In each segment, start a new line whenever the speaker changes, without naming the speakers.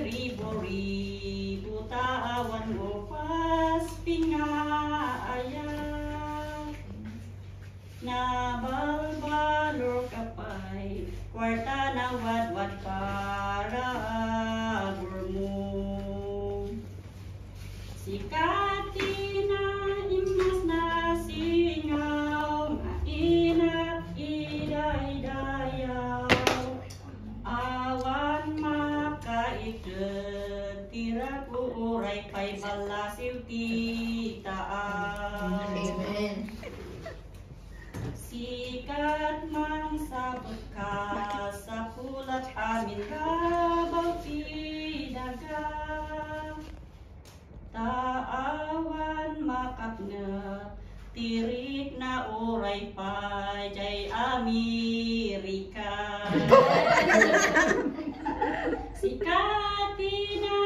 ribu-ribu tawan lupas pingaayat na balbalor kapay kwarta na wadwad para burmo sikati na imas na singaw na inat iday-dayaw awan makaiket tira uray pay balasiw ti taan.
Amen.
Sikat man sa bekas sa pulat amin kabaw ti daga taawan makapna tirik na uray pa jay Amerika sikati na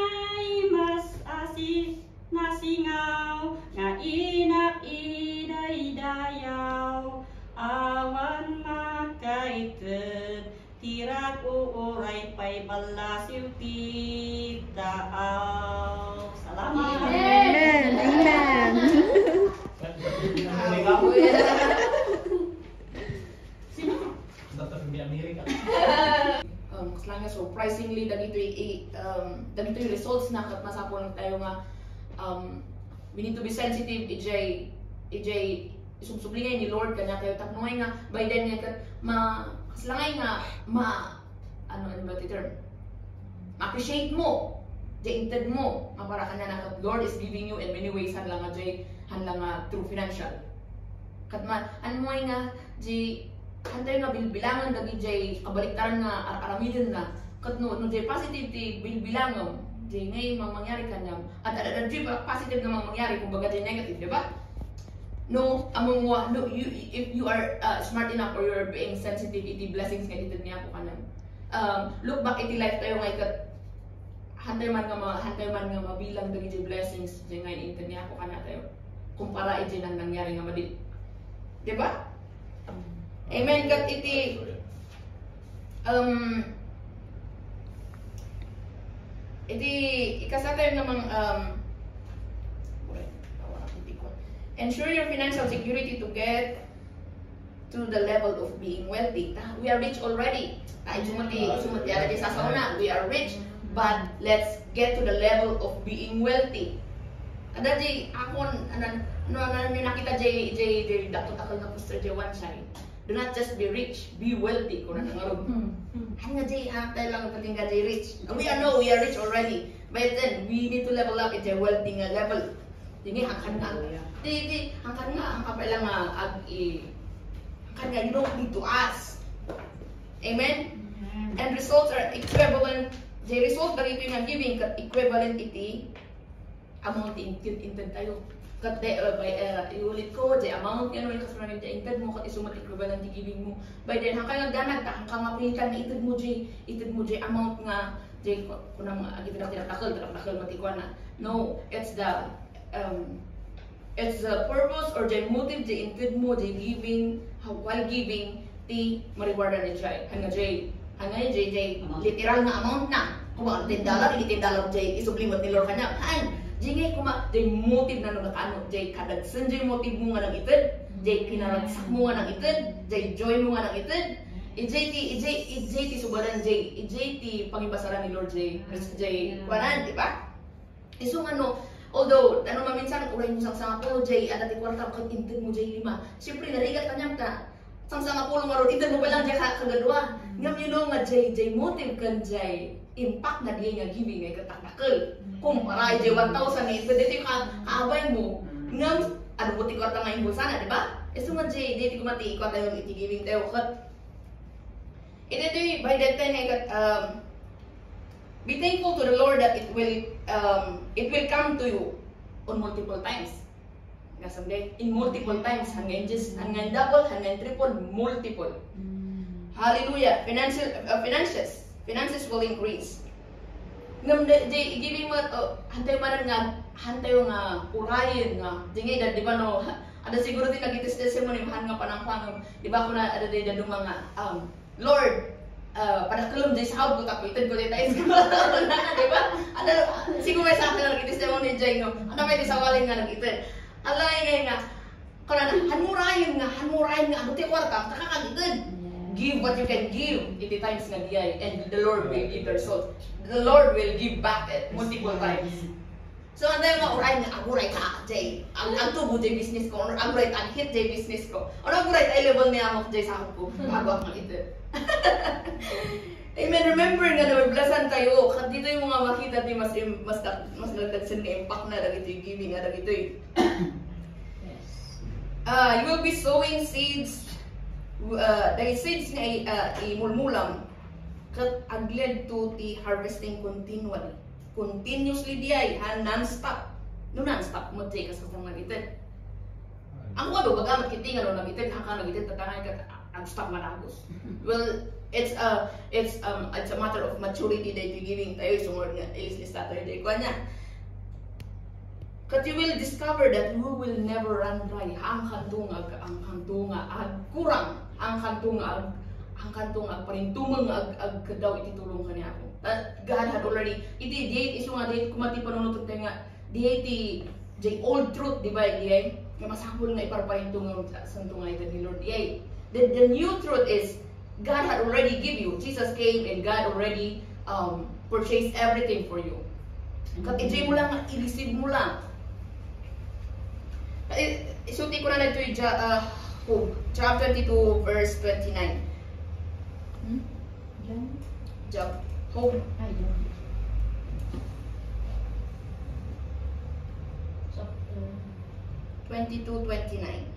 mas asi nasingaw nga inak iday-dayaw awan makaiket tirak uuray pay balasiw ti daaw. Salamat.
Amen. Amen.
Sino?
Dr. di Amerika.
Kaslang nga surprisingly dagitoy results na kat masapon tayo nga we need to be sensitive EJ isubsublingay ni Lord kanya tayo taknoy nga by then nga kat kaslangay nga ano ba ti term appreciate mo inted mo para kanya na kat Lord is giving you in many ways hanlang nga through financial kat man ano mo nga hantay nga bilbilangan dagi jay kabaliktaran nga aramidin na kat no jay positive ti bilbilangan jay ngay mangyari kanyam at jay positive nga mangyari kumbaga jay negative, di ba? No, if you are smart enough or you are being sensitive iti blessings nga dito niya ko kanang look back iti life tayo nga ikat hantay man nga mabilang dagi jay blessings jay nga iti niya ko kana tayo kumpara iti nang nangyari nga madi, di ba? Amen. Kat iti ikasatay namang ensure your financial security to get to the level of being wealthy. We are rich already. Sumati ada di sasauna. We are rich, but let's get to the level of being wealthy. Ada di akon nakita jay dakto-takal na poster jay one side. Do not just be rich, be wealthy. Kung nangarog. Hanga jay, tayo lang pating ka jay rich. We are rich already. But then, we need to level up at jay wealthy nga level. Hindi, hangkan nga. Hangkan nga, hangkan pa lang hangkan nga, you don't need to ask. Amen? And results are equivalent. Jay result ba ito yung giving, kat equivalent iti amount intent tayo. Kat iulit ko, jay amount yan, ulit kasunod yung inted mo, kat isumat equivalent yung giving mo. By then, hanggang nagdanag ka, hanggang mapilitan na ited mo jay amount nga, jay kunang agitinak-takal matikwan na. No, it's the purpose or jay motive, jay inted mo, jay giving, while giving, ti mariwardan ni jay. Hanggang jay literal na amount na. Kung ba, $10, $10 jay isublimot ni Lord kanya. Jingay jay motive na nakano, jay kadagsan jay motive mo nga nang ited, jay pinaragsak mo nga nang ited, jay joy mo nga nang ited, ijay ti subaran ijay ti pangibasaran ni Lord jay kwanan, di ba? Iso nga no, although maminsan uray mo sang pulo jay ada ti kwarta kag inted mo jay 5. Siyempre narigat kanyam ta. Sang pulo nga ron inted mo pa lang jay kagadwa. Ngam you know nga jay motive kan jay impact na diya nga giving ay kataktakal. Kumpara jay 1,000 ni pwede ka kaabay mo. Ngam ano buti kwarta nga imbo sana, di ba? Iso nga jay di ko mati kwarta yung iti giving tayo kat ito by that time be thankful to the Lord that it will come to you on multiple times. Someday, in multiple times, hanggang double, hanggang triple, multiple. Hallelujah! Finances will increase. Giving mo hantay nga urayin nga. Dingay di ba no? Ada siguro din nagitestimony man nga panang di ba ko na ada day dadumang nga Lord, pada kelum jay sahod ko tapitan ko tayo sa Di ba? Ano, siguro may sa akin na nag-testimony Jay, no? Ano may tisawaling nga nag-itin? Alay nga, kaya na, hanmurayon nga, buti kwarta, kakakagitin. Give what you can give. 80 times nga diay, and the Lord will give the result. The Lord will give back it multiple times. So, ang dahil nga, uray nga, aguray ka, Jay. Ang tubo, Jay, business ko. Aguray, ang hit, Jay, business ko. Ano aguray, tayo level niya ako, Jay, sa ako ko. Bago ako ito. Amen. Remember nga na may blasan tayo. Kat dito yung mga makita di mas nagdagsan nga impact na dagito yung giving na dagito yung. You will be sowing seeds. Dahil seeds nga imulmulam. Kat agled to the harvesting continually. Continuously diay. Non-stop. No non-stop mo tayo kasasang nagitin. Ang wado bagamat kitingan no nagitin. Haka nagitin tatangay ka ang stop managos. Well, it's a matter of maturity that you're giving tayo sumod nga ilis Saturday ko niya. Kat you will discover that you will never run dry. Ang kantunga kurang ang kantunga parintumang ag kadaw ititulong kaniya ako. God had already iti date isu nga date kumati panunutod tayo nga date the old truth di ba di nga masapol nga iparparintungan sa tunga ito ni Lord di. The new truth is God had already given you. Jesus came and God already purchased everything for you. Kat i-jay mo lang, i-receive mo lang. Isulti ko na na ito yung Job 22 verse 29. Job. Hope. 22:29.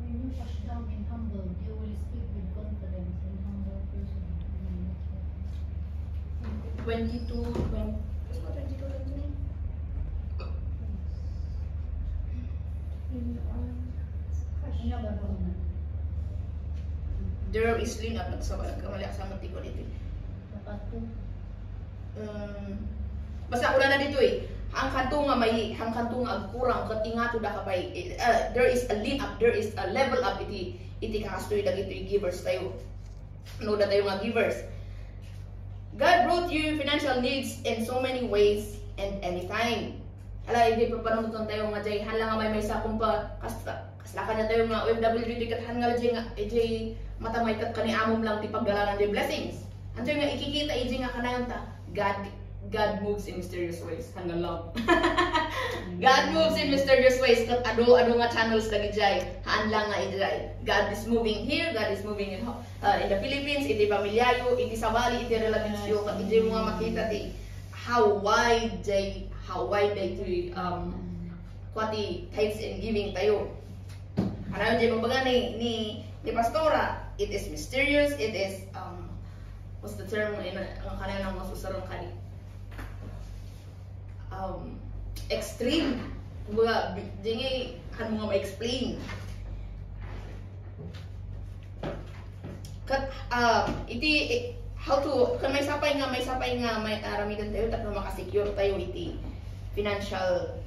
When you touch down and humble, you will speak with confidence and humble person.
22:29. There is lean up sa kamali sa matiko dito. Basta wala na dito eh. Ang kanto nga may, ang kanto nga agkurang katingato da kapay. There is a lean up, there is a level up iti kakastoy dagito yung givers tayo. Ano da tayo nga givers. God brought you financial needs in so many ways and anytime. Hala, hindi pa panunutan tayo nga jay hala nga may sakong pa kaslakan na tayo nga OFW di kathan nga jay nga jay matamay kat kani amom lang ti paggalanan jay blessings. Anto nga ikikita jay nga kanayon ta God moves in mysterious ways hanggang love. God moves in mysterious ways kat ado nga channels lagi jay haan lang nga ijay. God is moving here, God is moving in the Philippines, iti pamilyayo, iti sabali, iti relationsyo kat iti mga makita ti how wide day to kwati tithes and giving tayo. Ano jay mabaga ni pastora, it is mysterious, it is what's the term in ang kanang masusarong kani extreme kumbaga dingi kan mo ma-explain kat iti how to kan may sapay nga may aramidan tayo tapos maka-secure tayo iti financial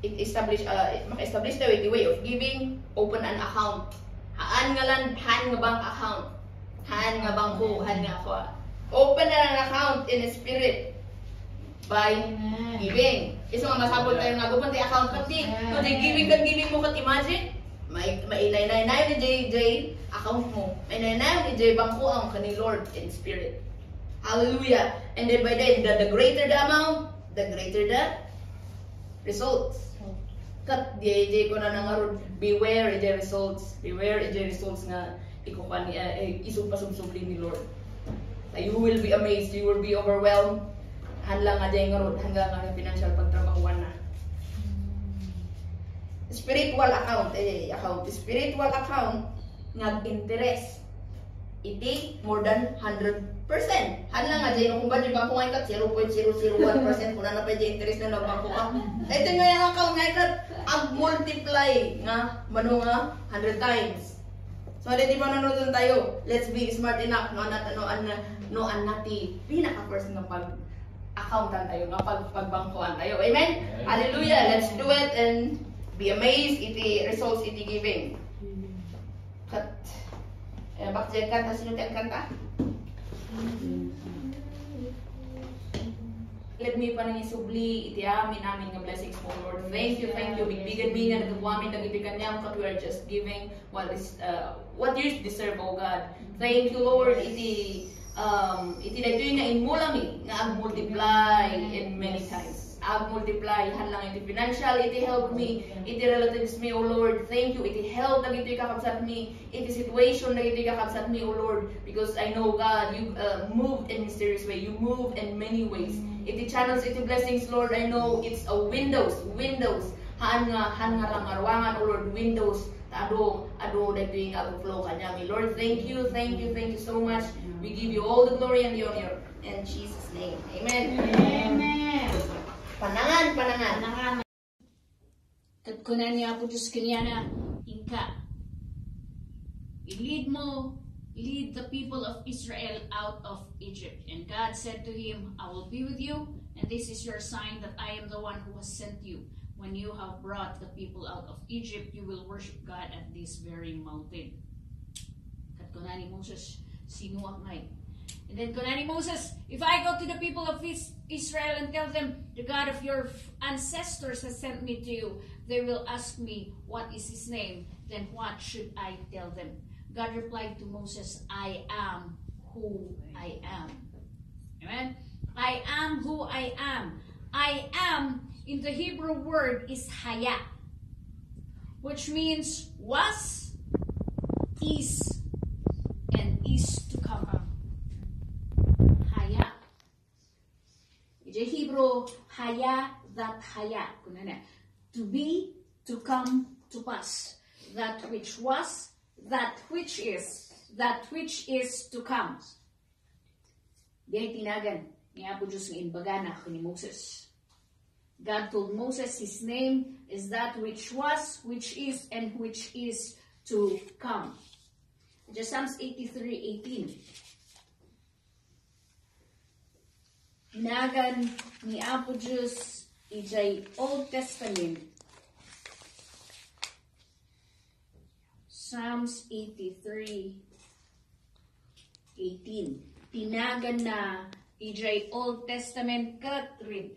maka-establish tayo iti way of giving. Open an account, haan nga bank account, haan nga bangko, haan nga ako. Open an account in the spirit by giving. Iso nga masabot tayo nga gupon ti account kasi no di giving mo kat imagine may inay ni J account mo. May inay ni J bangko ang kani Lord in spirit. Hallelujah. And then by then the greater the amount, the greater the results. Kat di ko na nangarod beware the results. Beware the results nga ikukuha ni isupasubsubli ni Lord. You will be amazed, you will be overwhelmed. Hanlang nga dyan nga road, hanggang nga financial pagtrabahuan na. Spiritual account, spiritual account, nag-interest. Iti more than 100%. Hanlang nga dyan, kung ba dyan bangko nga ikat, 0.001%, kung na pa dyan interest na nagbangko ka. Ito nga yung account nga ikat, ag-multiply nga, mano nga, 100 times. So, di ba nanonood tayo? Let's be smart enough, no nati pinaka-first nga accountant tayo, nga pagbangkuan tayo. Amen? Hallelujah! Let's do it and be amazed iti results iti giving. Kat, bak dyan kanta, sino tayo kanta? Let me pa nang isubli iti amin nga blessings mo, Lord. Thank you. Bigbigan mi nga nagawamin nagiti kanyang kat we are just giving what you deserve, oh God. Thank you, Lord. Iti dito nga inmulami nga ag-multiply in many times. Ag-multiply hanlang iti financial, iti help me, iti relatives me, O Lord. Thank you. Iti health na iti kakabsat me, iti situation na iti kakabsat me, O Lord. Because I know, God, you move in mysterious way. You move in many ways. Iti channels, iti blessings, Lord. I know it's a windows. Haan nga lang arwangan, O Lord. Windows. Ado dito yung flow kanyami. Lord, thank you so much. We give you all the glory and the honor. In Jesus' name. Amen. Panangan.
Kunan niya po Diyos kanyana, ingka. Lead the people of Israel out of Egypt. And God said to him, I will be with you, and this is your sign that I am the one who has sent you. When you have brought the people out of Egypt, you will worship God at this very mountain. Kunan ni Moses, sinuak ngay. And then kunan ni Moses, if I go to the people of Israel and tell them, the God of your ancestors has sent me to you, they will ask me, what is his name? Then what should I tell them? God replied to Moses, I am who I am. Amen? I am who I am. I am, in the Hebrew word, is haya, which means was, is, and is to come. Haya. The Hebrew haya, that haya. To be, to come, to pass. That which was, that which is to come. Dahil tinagan niya po Diyos ng inbagana ni Moses. God told Moses his name is that which was, which is, and which is to come. Just Psalms 83:18. Tinagan ni Apo Diyos ijay Old Testament. Psalms 83:18. Tinagan na ijay Old Testament kat read.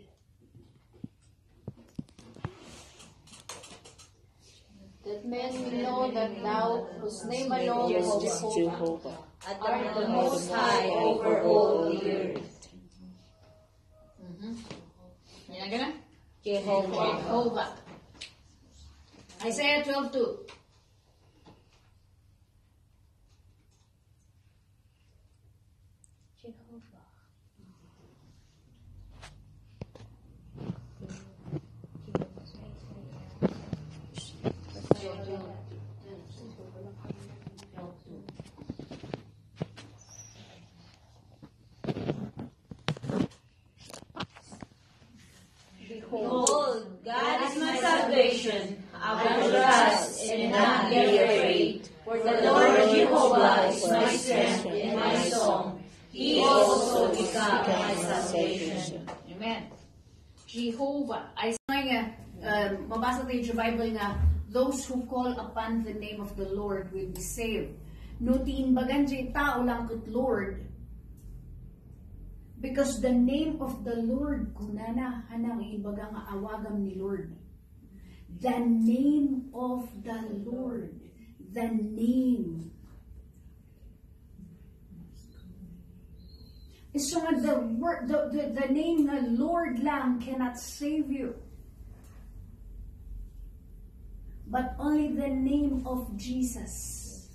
That men will know that thou, whose name alone is Jehovah, art the most high over all the earth.
Tinagan na?
Jehovah.
Isaiah 12:2.
Behold, God is my salvation. I will trust and not be afraid. For the Lord Jehovah is my strength and my song. He also is my salvation.
Amen. Jehovah. I say nga, mabasa tayo sa Bible nga, those who call upon the name of the Lord will be saved. No tiinbagan jay tao lang ket Lord, because the name of the Lord kunana hanang ibaga nga awagam ni Lord. The name of the Lord. The name. So nga the name nga Lord lang cannot save you. But only the name of Jesus.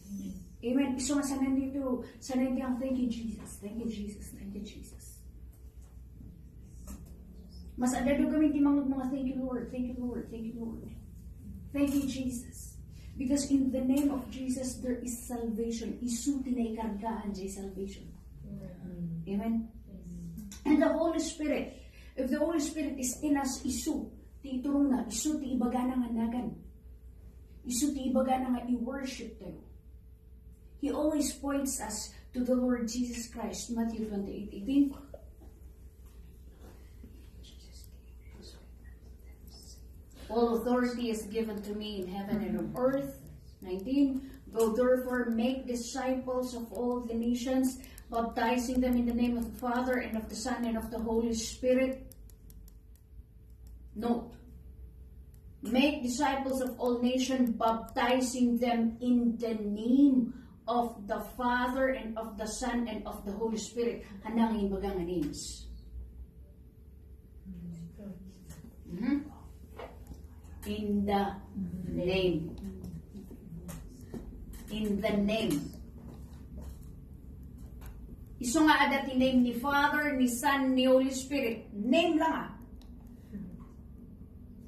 Amen. So nga sa nandito ang thank you Jesus. Thank you Jesus. Thank you Jesus. Mas adado kami timangod mga thank you Lord. Thank you Lord. Thank you Lord. Thank you Jesus. Because in the name of Jesus there is salvation. Isu tinaykargaan jay salvation. Amen. And the Holy Spirit, if the Holy Spirit is in us, isu ti iturong na, isu ti ibagana nga nagan. Isu ti ibagana nga i-worship tayo. He always points us to the Lord Jesus Christ. Matthew 28:18. All authority is given to me in heaven and on earth. 19. Go therefore, make disciples of all the nations, baptizing them in the name of the Father and of the Son and of the Holy Spirit. Note. Make disciples of all nations, baptizing them in the name of the Father and of the Son and of the Holy Spirit. Hanangin bagang names. In the name. In the name. Iso nga adat name ni Father, ni Son, ni Holy Spirit. Name lang ah.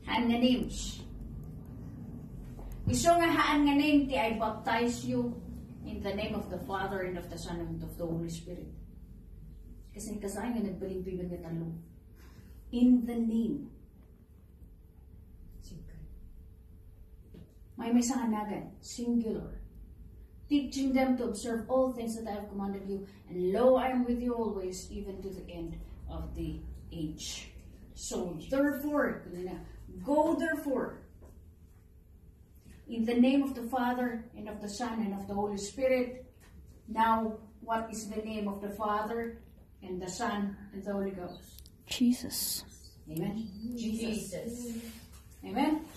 Haan nga names. Iso nga haan nga name ti I baptize you in the name of the Father and of the Son and of the Holy Spirit. Kasi kasay nga nagbaling-bilang nga talo. In the name. May sanganagan, singular. Teaching them to observe all things that I have commanded you, and lo, I am with you always, even to the end of the age. So, therefore, go therefore, in the name of the Father, and of the Son, and of the Holy Spirit. Now, what is the name of the Father, and the Son, and the Holy Ghost?
Jesus.
Amen?
Jesus.
Amen?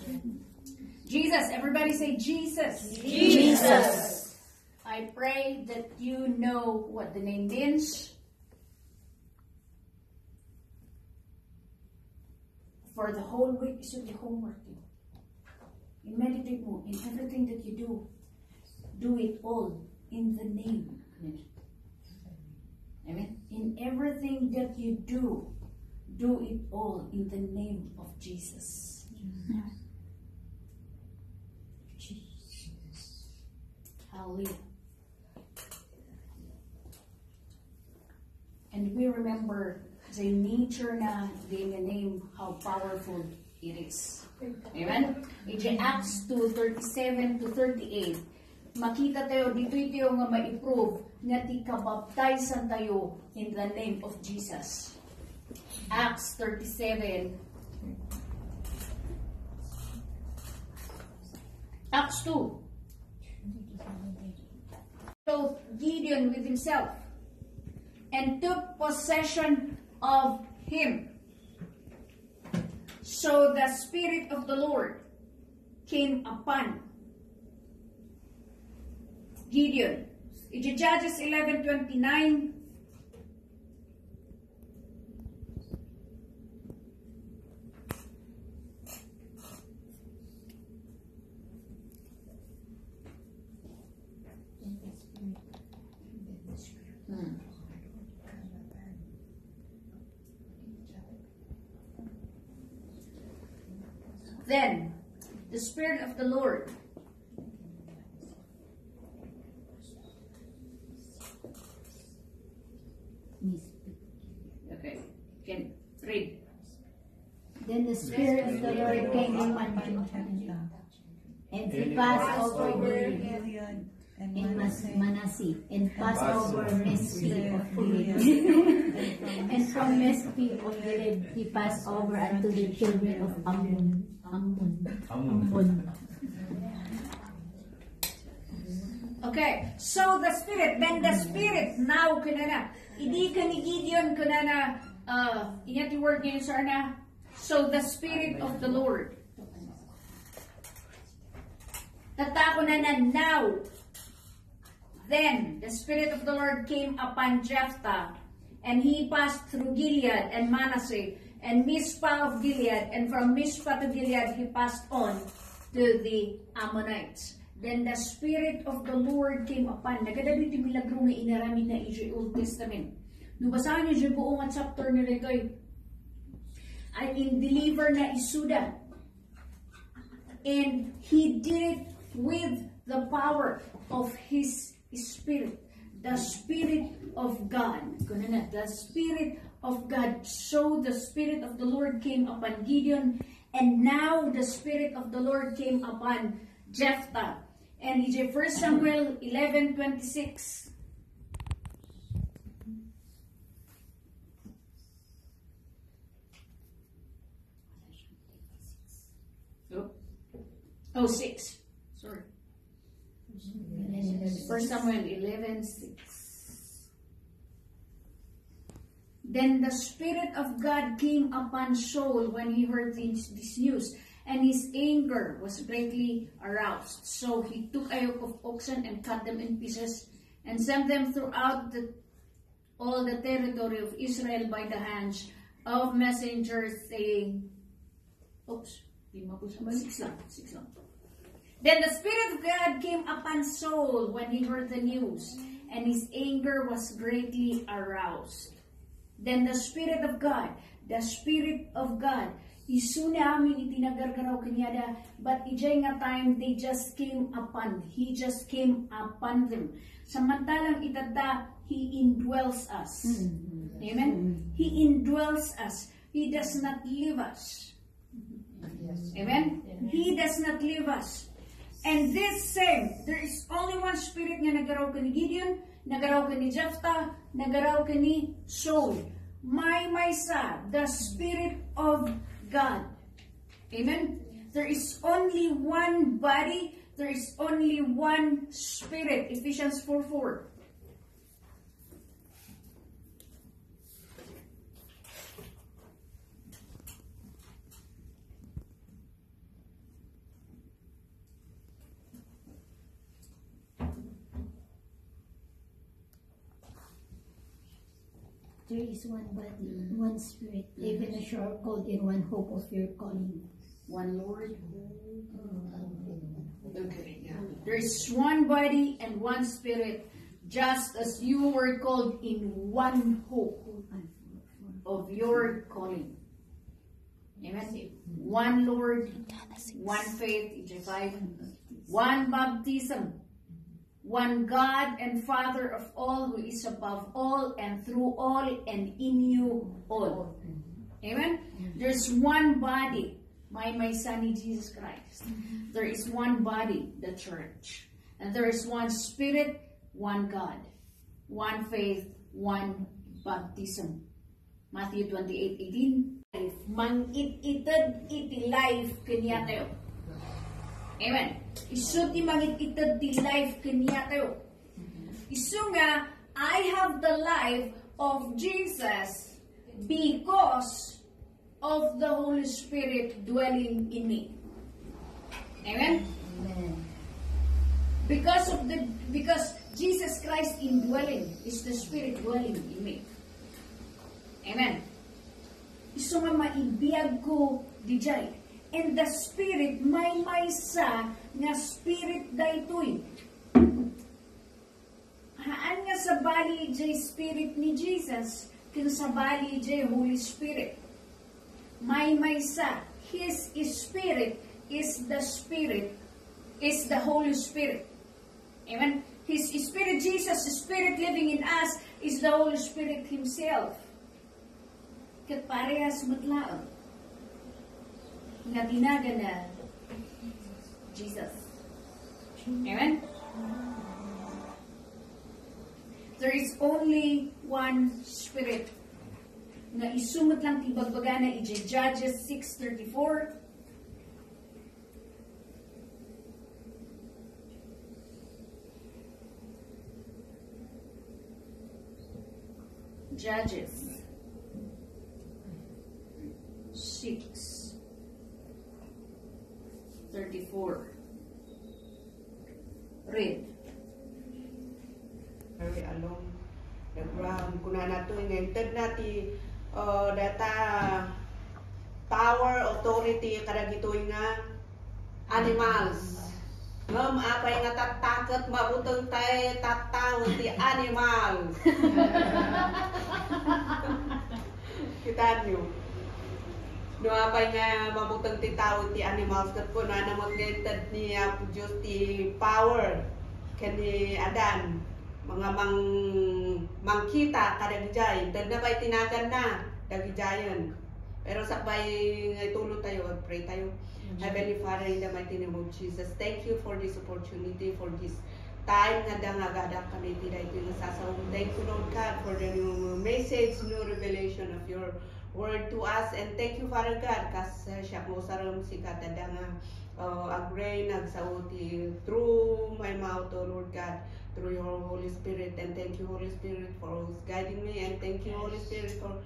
Jesus. Everybody say Jesus.
Jesus.
I pray that you know what the name means. For the whole week, is your homework. You meditate more in everything that you do. Do it all in the name. Amen. In everything that you do it all in the name of Jesus. Hallelujah. And we remember the nature na the name, how powerful it is. Amen? In Acts 2:37 to 38, makita tayo dito ito nga ma-improve nga ti kabaptizan tayo in the name of Jesus. Acts 37. Acts 2. So Gideon with himself and took possession of him. So the Spirit of the Lord came upon Gideon. In Judges 11:29. Then the Spirit of the Lord can read.
Then the Spirit of the Lord came upon him, and he passed over Gilead and Manasseh, and passed over Mizpeh of Gilead. And from Mizpeh of Gilead he passed over unto the children of Ammon.
Okay, so the Spirit, then the Spirit now kunana. Idi ka ni Gideon kunana inyati word niya sarna. So the Spirit of the Lord. Tatako na now. Then the Spirit of the Lord came upon Jephthah, and he passed through Gilead and Manasseh and Mizpah of Gilead, and from Mizpah to Gilead he passed on to the Ammonites. Then the Spirit of the Lord came upon. Nagadabi iti milagro nga inaramid na iti Old Testament. Nubasahan niyo yung buong chapter ni Retoy. Ay in-deliver na isuda. And he did it with the power of his Spirit. The Spirit of God. The Spirit of God. So the Spirit of the Lord came upon Gideon, and now the Spirit of the Lord came upon Jephthah. And in 1 Samuel 11:26. Oh, 6. Sorry. 1 Samuel 11:6.
Then the Spirit of God came upon Saul when he heard this news, and his anger was greatly aroused. So he took a yoke of oxen and cut them in pieces, and sent them throughout all the territory of Israel by the hands of messengers, saying, six lang. Then the Spirit of God came upon Saul when he heard the news, and his anger was greatly aroused. Then the Spirit of God, isu na amin itinagargaraw kanyada, but ijay nga time he just came upon them. Samantalang itata, He indwells us. Amen? He indwells us. He does not leave us. Amen? He does not leave us. And this same, there is only one Spirit nga nagaraw ka ni Gideon, nagaraw ka ni Jephthah, nagaraw ka ni Saul. Maysa, the Spirit of God. Amen? There is only one body, there is only one Spirit. Ephesians 4:4.
There is one body, one Spirit, even as you are called in one hope of your calling.
One Lord. Okay, yeah. There is one body and one Spirit, just as you were called in one hope of your calling. Amen. One Lord, one faith, one baptism, one God and Father of all, who is above all and through all and in you all. Amen. There's one body, my son Jesus Christ. There is one body, the church. And there is one Spirit, one God, one faith, one baptism. Matthew 28:18. Mangit-itad iti life kanya tayo. Amen. Isu ti mangit-itad ti life kanya tayo. Isu nga, I have the life of Jesus because of the Holy Spirit dwelling in me. Amen?
Amen.
Because Jesus Christ indwelling is the Spirit dwelling in me. Amen. Isu nga maibiyag ko dijay. And the Spirit, maysa nga Spirit daytoy. Haan nga sa bali jay Spirit ni Jesus, kung sa bali jay Holy Spirit. Maysa, His Spirit is the Spirit, is the Holy Spirit. Amen? His Spirit, Jesus' Spirit living in us, is the Holy Spirit Himself. Kat parehas matlaang nga tinaga na Jesus. Amen? There is only one Spirit. Nga isumot lang tibagbaga na Judges 6:34. Judges 6:34. Read.
Very along the ground. Kuna nato ingented nati data power authority kada gitoy nga animals. Ngam apay nga tatakot mabutong tay tattaw ti animals. Kita nyo. No apay nga mabutong ti tao ti animals kat po na namaggented niya Diyos ti power kani Adan. Mga mangkita kada gijay. Dad na ba'y tinagan na dagijayan. Pero sakbay tulong tayo at pray tayo. Heavenly Father, in the mighty name of Jesus, thank you for this opportunity, for this time nga dangagada kami tiday ito yung sasawang. Thank you, Lord God, for the new message, new revelation of your word to us. And thank you, Father God, kas siya mo saram si katada nga agree nagsauti through my mouth, oh Lord God, through your Holy Spirit. And thank you, Holy Spirit, for guiding me. And thank you, Holy Spirit, for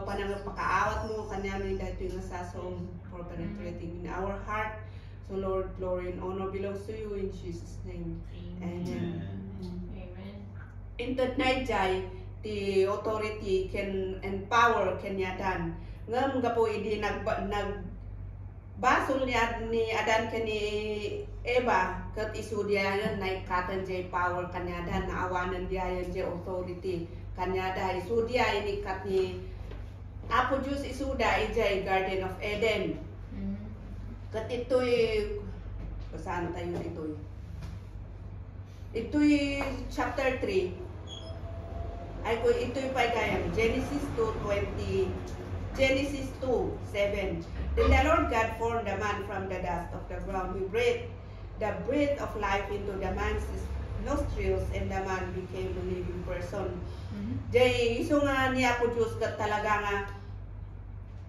panagpakaawat mo kanyami dahil yung sasong for penetrating in our heart. So Lord, glory and honor belongs to you in Jesus' name. Amen.
Amen.
In the night, Jai, the authority can empower kenyadan. Ngam gapo idi basol ni Adan kani Eva kat isu dia yan naik katan jay power kanyadan na awanan dia yan jay authority kanyada isu dia ini kat ni Apo Diyos isu da ijay Garden of Eden. Kat ito'y saan tayo ito'y chapter 3 ay ko ito'y paigayang Genesis 2:20, Genesis 2:7. Then the Lord God formed the man from the dust of the ground. He breathed the breath of life into the man's nostrils, and the man became a living person. Jay iso nga niya po Diyos kat talaga nga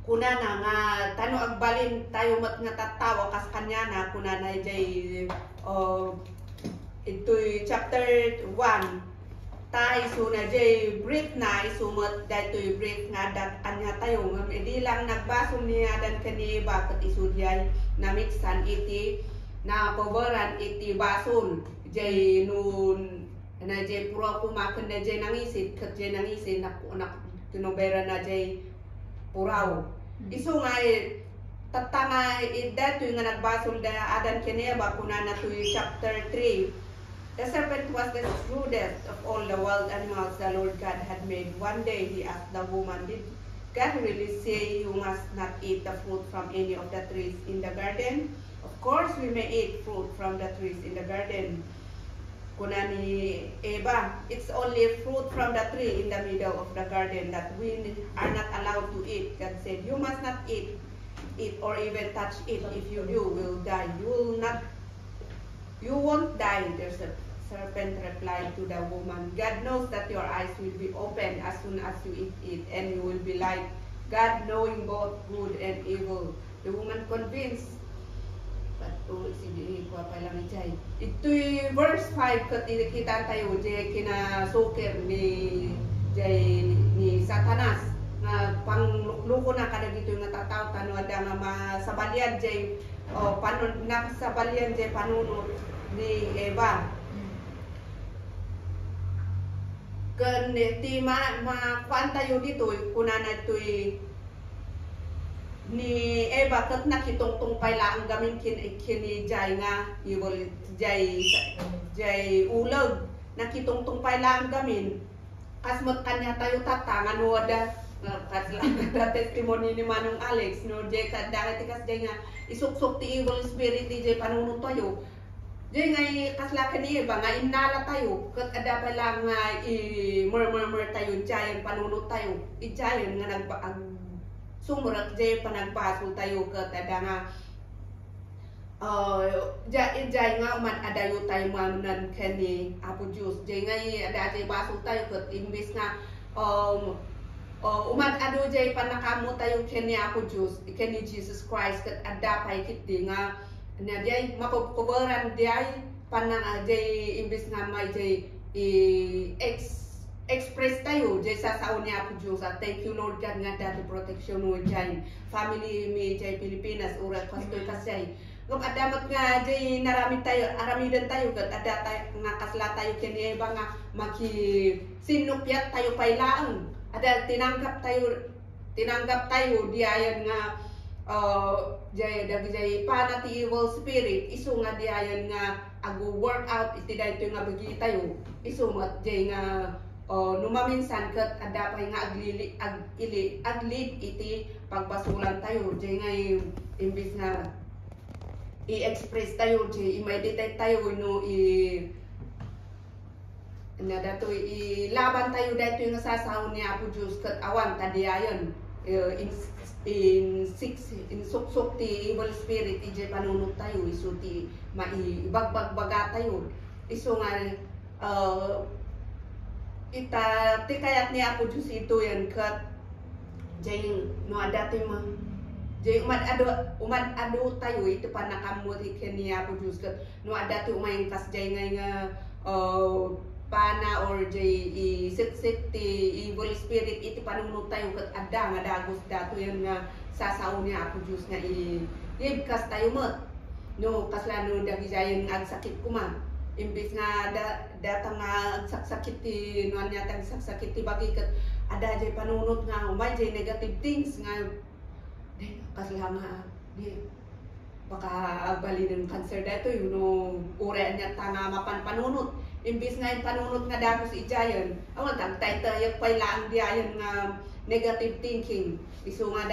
kuna na nga tano agbalin tayo mat nga tatawa kas kanya na kuna na jay ito'y chapter 1 ta iso na jay breath na iso mat daytoy breath nga dat kanya tayo nga hindi lang nagbaso niya dan kani bakit iso jay na mixan iti na coveran iti bason jay nun na jay pura kumakan na jay nangisit kat jay nangisit na kinobera na jay puraw iso nga tatanga daytoy nga nagbasol da adan kani ba kuna na tuy chapter 3. The serpent was the shrewdest of all the wild animals the Lord God had made. One day he asked the woman, "Did God really say you must not eat the fruit from any of the trees in the garden?" Of course we may eat fruit from the trees in the garden. Kuna ni Eva, it's only fruit from the tree in the middle of the garden that we are not allowed to eat. God said, "You must not eat it or even touch it. If you do, will die. You won't die." The serpent replied to the woman, "God knows that your eyes will be opened as soon as you eat it, and you will be like God, knowing both good and evil." The woman convinced, but sige ko pa lang ijay. Ito'y verse 5 kat kita tayo jay kinasuker ni Satanas nga pangluko na kada dito nga tataw tano ada nga masabalian jay nakasabalian jay panunod ni Eva. Kan ti kuan tayo dito kuna na to'y ni Eva kat nakitungtong pala ang gamin kini jay nga evil jay ulag nakitungtong pala ang gamin kasmat kanya tayo tatangan wada kasla testimony ni Manong Alex no jay kadang tikas jay nga isuksok ti evil spirit ti jay panunod tayo. Jay nga kaslakan ni Eva nga inala tayo kat ada pa lang nga i-murmur tayo jayan panunod tayo ijayan nga sumurat jay panagbaso tayo kat ada nga jay nga uman adayo tayo manunan kani Apo Diyos jay nga ada jay baso tayo kat imbis nga uman ado jay panakamo tayo kani Apo Diyos kani Jesus Christ kat ada pa ikiti nga na jay makukubaran jay panang jay imbis nga may jay express tayo jay sasaon niya Apo Diyos. Thank you Lord God nga dati protection mo jay family mi jay Pilipinas urat pastoy kasay ngam adamat nga jay narami tayo aramidan tayo kat ada tayo nga kasla tayo kini Eva nga maki sinupyat tayo pailaang ada tinanggap tayo diayan nga jay panati evil spirit isu nga diayan nga agu work out iti daytoy nga bagi tayo isu mat jay nga numaminsan ket ada pay nga aglid iti pagbasulan tayo jay nga imbis nga i-express tayo jay i-meditate tayo no na datoy ilaban tayo daytoy nga sasahon ni Apo Diyos ket awan tadiayon in suksok ti evil spirit ije panunod tayo isu ti maibagbaga tayo isu nga ti kayat ni Apo Diyos ito yan kat jay no adati mo jay umat ado tayo ito pa nakamot ikenya Apo Diyos kat no adati umayang kas jay nga pana or jay i-sit ti evil spirit iti panunod tayo kat adda nga dagos dato yan nga sasaon niya Apo Diyos nga i-ibkas tayo mo no kaslano dagijayan ag sakit kuma imbis nga datang nga agsakit ti nuan niya tag sakit ti bagi kat ada jay panunod nga umay jay negative things nga kasla nga di baka agbali ng cancer dato yun no ure niya tanga mapan panunod imbis nga yung panunod nga dagos ijayan awon tag taytayak pay laang diayan nga negative thinking isu nga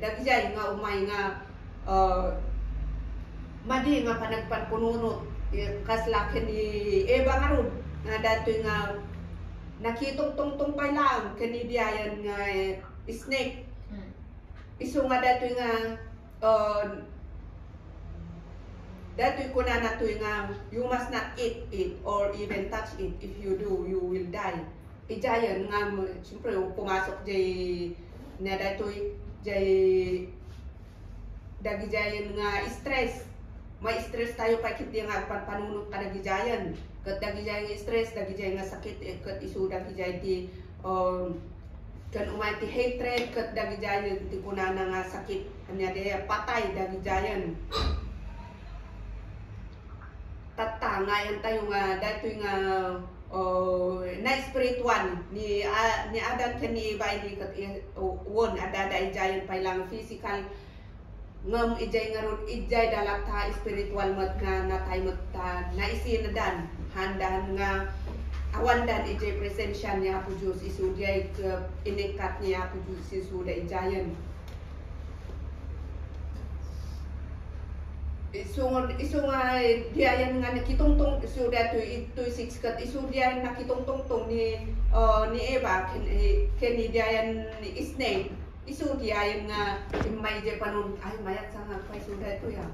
dagijay nga umay nga madi nga panagpanpununot kaslakin ni Eva nga ron nga dato nga nakitong tungtong pay lang kani diayan nga snake isu nga dato nga dato'y kuna na to'y nga you must not eat it or even touch it. If you do, you will die. Ijayan nga siyempre pumasok jay na dato'y jay dagijayan nga stress. May stress tayo pa kit nga panunod ka dagijayan. Kat dagijayan stress, dagijayan nga sakit kat isu dagijayan ti kan umay ti hatred kat dagijayan ti kuna na nga sakit anya de patay dagijayan. Tatangayan tayo nga dato'y nga na spiritual ni Adan ken ni Eva ni kat won adada ijayan pay lang physical ngam ijay nga ron ijay dalata spiritual mat nga natay mat naisin dan handan nga awandan ijay presensya ni Apo Diyos isu diay inikat ni Apo Diyos isu da ijayan isu nga diayan nga nakitungtong isu dato ito'y 6 kat isu diayan nakitungtong ni Eva ken diayan ni snake isu diayan nga may je panon ay mayat sa nga kay isu dato ya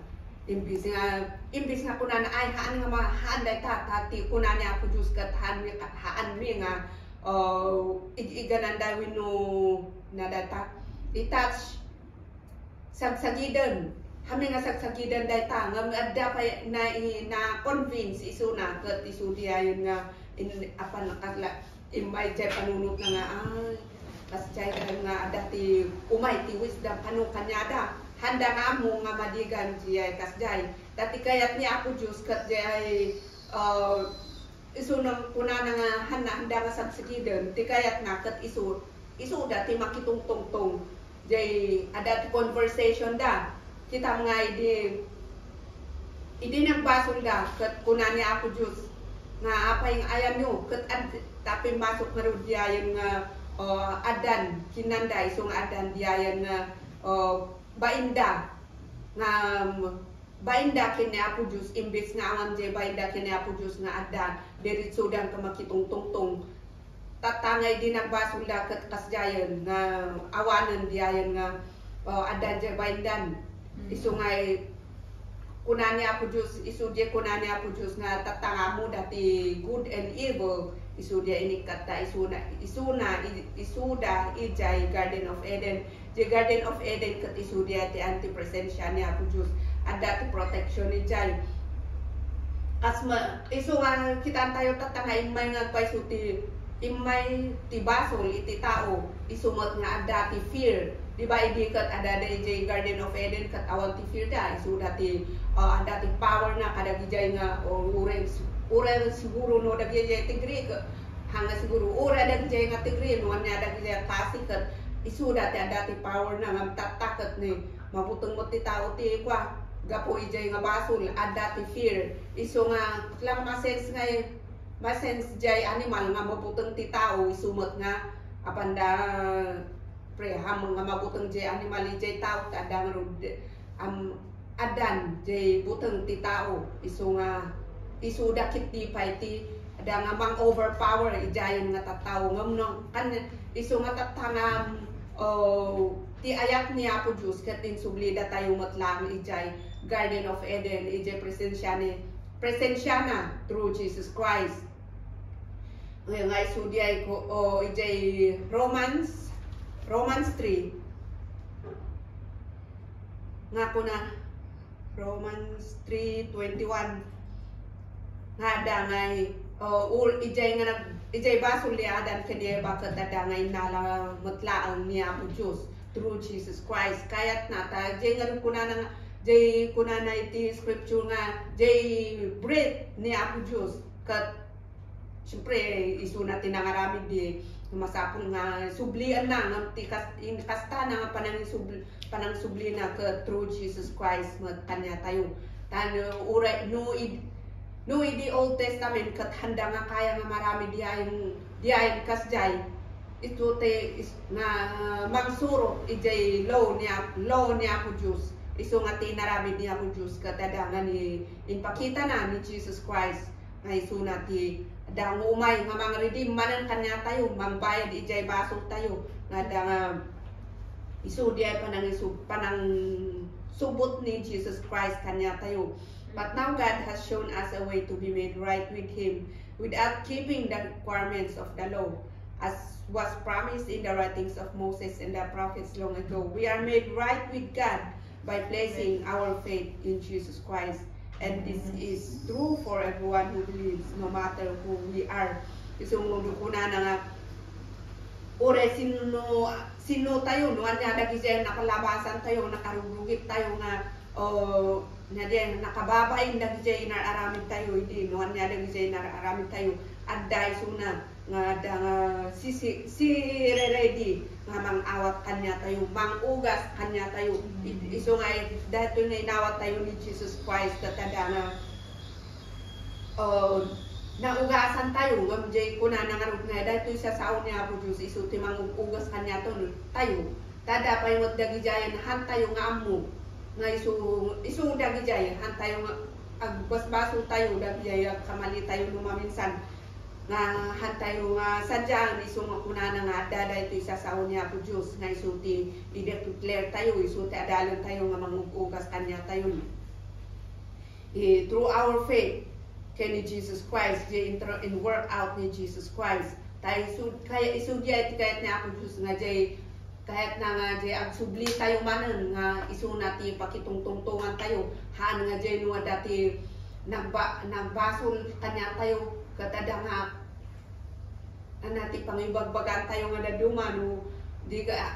imbis nga kuna na ay haan nga mahaan day tati kuna ni Apo Diyos kat haan mi nga iganan dawin no na data itouch sagsagidan kami nga sagsagidan day ta nga adda pa na convince isu na kat isu diayon nga apan nakatla imay jay panunot nga ay kas jay nga adda ti umay ti wisdom kanu kanyada handa nga mo nga madigan jay kas jay dati kayat ni Apo Diyos kat jay isu nang kuna nga handa nga sagsagidan ti kayat na kat isu dati makitungtong jay adda ti conversation da kita mga idi nagbasol da kat kuna ni Apo Diyos nga apay nga ayan nyo kat tapi masok na rin diayan nga adan kinanda isong adan diayan nga bainda kini Apo Diyos imbis nga angan jay bainda kini Apo Diyos nga adan diritso dan ka makitungtungtong tatangay di nagbasol da kat kasjayan nga awanan diayan nga adan jay baindan isu ngay kuna ni Apo Diyos isu dia kuna ni Apo Diyos nga tatangamu dati good and evil isu dia inikat ta isu da ijay Garden of Eden di Garden of Eden kat isu dia ti anti-presensya ni Apo Diyos adda ti protection ijay asma isu nga kita tayo tatanga imay nga paisu ti imay ti basol iti tao isumot nga adda ti fear di ba idi kat ada jay Garden of Eden kat awan ti fear da isu dati ada ti power na kadagijay nga uren siguro no dagijay tigri hanga siguro ura dagijay nga tigri no nya dagijay kasi kat isu dati ada ti power na nga tatakat ni mabutong mo ti tao ti kwa gapo ijay nga basol ada ti fear isu nga lang masense nga masense jay animal nga mabutong ti tao isumot nga apanda pre hamang nga mabutong jay animal jay tao adang adan jay butong ti tao isu dakit ti paiti ada nga mang overpower ijayan nga tataw ngam kan isu nga tatangam ti ayat ni Apo Diyos katin sublida tayo matlang ijay Garden of Eden ijay presensya na through Jesus Christ. Ngayon nga isu diay ko ijay Romans Romans 3 nga ko na Romans 3:21 nga dangay ijay basul liadan kaniya bakit dangay nala matlaang niya po Diyos through Jesus Christ kayat na ta jay nga kuna na iti scripture nga jay bread niya po Diyos kat siyempre isu natin nangaramid di masapon nga sublian na nga kasta na nga panang subli na ka through Jesus Christ kanya tayo uray no di Old Testament kat handa nga kaya nga marami diayon kasjay ito te nga magsuro ijay law niya po Diyos iso nga tinarami niya po Diyos katadanga ni inpakita na ni Jesus Christ nga iso na ti dang umay nga mga redeem manan kanya tayo mangbayad ijay basol tayo nga dang isu di panang subot ni Jesus Christ kanya tayo but now God has shown us a way to be made right with Him without keeping the requirements of the law as was promised in the writings of Moses and the prophets long ago. We are made right with God by placing our faith in Jesus Christ. And this is true for everyone who believes, no matter who we are. Isumundo ko na nga, ore sino tayo, no? Anya nagizay nakalabasan tayo, nakarugugit tayo nga, nakababay nagizay nararamid tayo, hindi, no? Anya nagizay nararamid tayo, adday suna, nga si ready nga mang-awat kanya tayo, mang-ugas kanya tayo. Iso nga dahil na inawat tayo ni Jesus Christ katada nga naugasan tayo nga mjay ko na nangarot nga dahil sa saon niya po Diyos iso ti mang-ugas kanya to tayo tada pa yung dagijayan han tayo nga amo nga iso dagijayan han tayo nga agbasbaso tayo dagijayan kamali tayo numaminsan nga hantayo nga sadyang iso nga kuna nga dada ito isa sa niya po Diyos nga isuti i-declare tayo isuti adalan tayo nga mangugas kanya tayo through our faith kay Jesus Christ in work out ni Jesus Christ tayo kaya isudya iti kahit niya po Diyos nga jay kahit na nga jay agsubli tayo manan nga iso nati pakitungtungtungan tayo han nga jay nuwa dati nagbasol kanya tayo katada nga anati pangibagbagan tayo nga daduma no di nga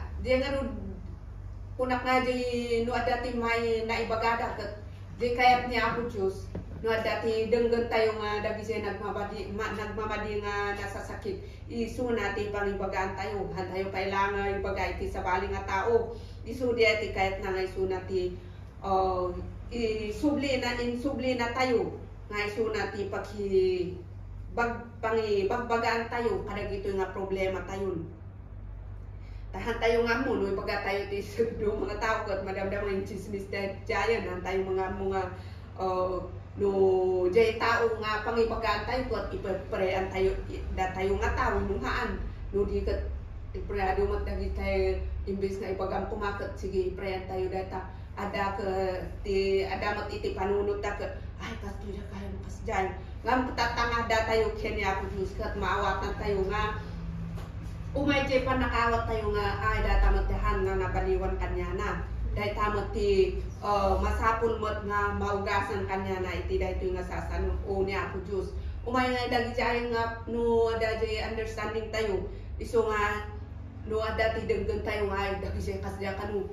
kunak nga di no adati may naibagada kat di kayat niya ako Diyos no adati denggan tayo nga dagisi nagmamadi nga nasasakit isu nati pangibagaan tayo han tayo kailangan ibagay ti sa bali nga tao isu di ati kayat na nga isu nati insubli na tayo nga isu nati bagbagaan tayo kada gito nga problema tayo tahan tayo nga mo no ibaga tayo ti do mga tao kat madamdam ang chismis dayan han tayo mga no jay tao nga pangibagaan tayo kat iprean tayo tayo nga tao nunghaan no di kat ipreado matagi tayo imbes nga ibagam kumakat sige iprean tayo data ada mat iti panunot ta ay katuya kayo makasdyan ngam tatanga da tayo kenya po Diyos kat maawatan tayo nga umay jay pa nakawat tayo nga ay datamot dahan nga nabaliwan kanya na dahil tamot ti masapul mot nga maugasan kanya na iti dahil nga sasan o niya po Diyos umay nga dagi jay nga no ada jay understanding tayo iso nga no ada ti daggan tayo nga ay dagi jay kasdya kanu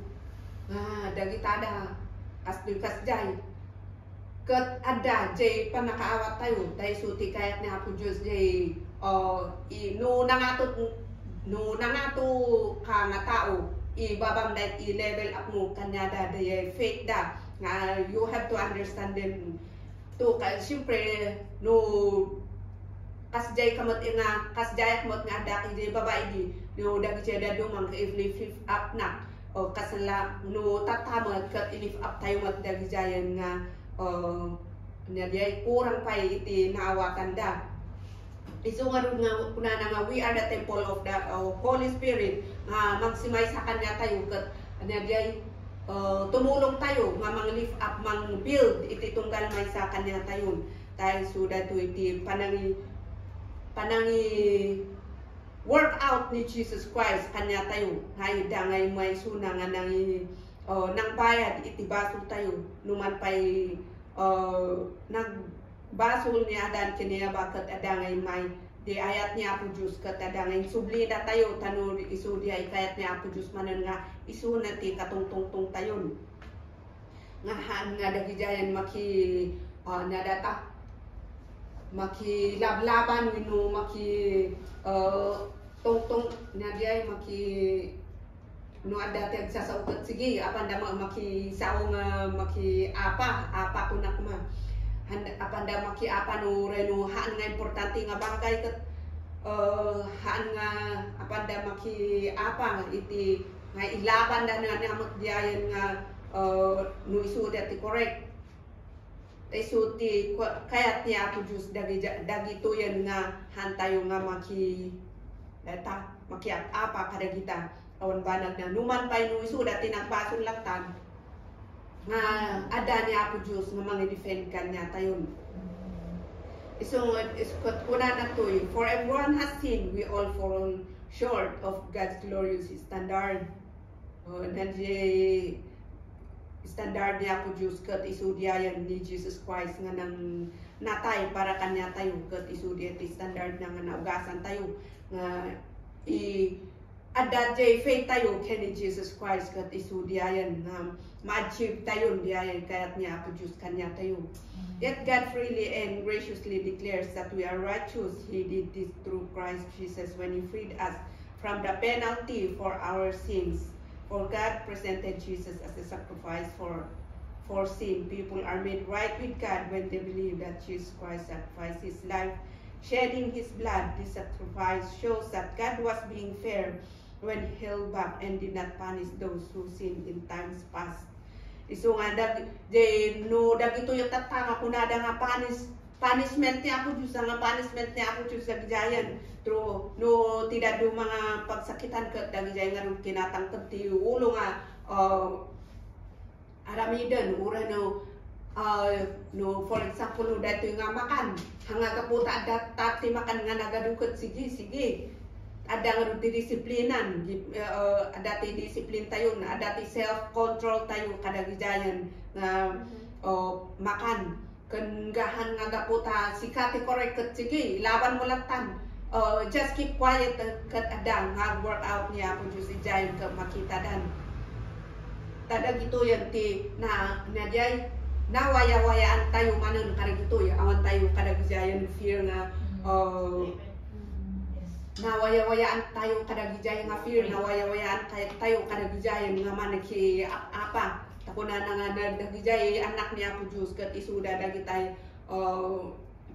dagi tada kasdya kat ada jay panakaawat tayo dahil suti kayat ni Apo Diyos jay no nangato ka nga tao ibabang dahil i-level up mo kanya da day faith da nga you have to understand them to siyempre no kasjay kamot nga kasjay kamot nga ada jay babae di no dagi jay da dumang if up na o kasala no tatamot kat if up tayo mat dagi jayan nga nadiay kurang pa iti naawatan da iso nga ron nga kunana nga we are the temple of the Holy Spirit nga maximize sa kanya tayo kat nadiay tumulong tayo nga mang lift up mang build iti tunggal may sa kanya tayo suda to iti panangi work out ni Jesus Christ kanya tayo hay dangay may suna nga nang bayad iti basol tayo numan pay nagbasol ni Adan kiniya bakat adangay may di ayat ni Apo Diyos kat adangay subli na tayo tanong isu di ay kayat ni Apo Diyos manan nga isu na ti katungtungtong tayon nga haan nga dagijayan maki nadata maki lablaban wino maki tungtung nagyay maki no ada tag sasaukat sige apanda maki sao nga maki apa kunak ma apanda maki apa no reno haan nga importante nga bagay kat haan nga apanda maki apa iti nga ilaban da na amot diayan nga no isu dati correct isu ti kayat ni Apo Diyos dagi tuyan nga hantayo nga maki data makiat apa kada kita awan banag na numan pay no isu dati nagbason laktan nga ada ni Apo Diyos nga mga defend kanya tayon isukot kuna na toy for everyone has sinned we all fall short of God's glorious standard nandiyan standard ni Apo Diyos kat isudiayan ni Jesus Christ nga nang natay para kanya tayo kat isudiat standard nga naugasan tayo nga adat jay faith tayo kani Jesus Christ kat isudiayan nga ma-achieve tayo diayan kayat ni Apo Diyos kanya tayo. Yet God freely and graciously declares that we are righteous. He did this through Christ Jesus when He freed us from the penalty for our sins. For God presented Jesus as a sacrifice for sin. People are made right with God when they believe that Jesus Christ sacrificed His life, shedding His blood. This sacrifice shows that God was being fair when He held back and did not punish those who sinned in times past. Iso nga dagito yung tatanga kunada nga punishment niya Apo Diyos nga punishment niya Apo Diyos sa gijayan tro no tidak do mga pagsakitan ket dagijay nga ron kinatangkad ti ulo nga aramiden ura no for example no dato nga makan hanga kaputa dati makan nga nagaduket sige ada nga disiplinan dati disiplin tayo na dati self control tayo kada gijayan nga makan kengahan nga gaputa sikati correct ket sige laban mo laktan just keep quiet ket adang nga work out niya Apo Diyos ijayan ka makita dan tada gitu yan ti na diay nawaya-wayaan tayo manan kada gitu ya awan tayo kada gijayan fear nga nawaya-wayaan tayo kada gijayan nga fear nawaya-wayaan tayo kada gijayan nga manaki apa takuna na nga dagijay anak ni Apo Diyos ket isuda dagitay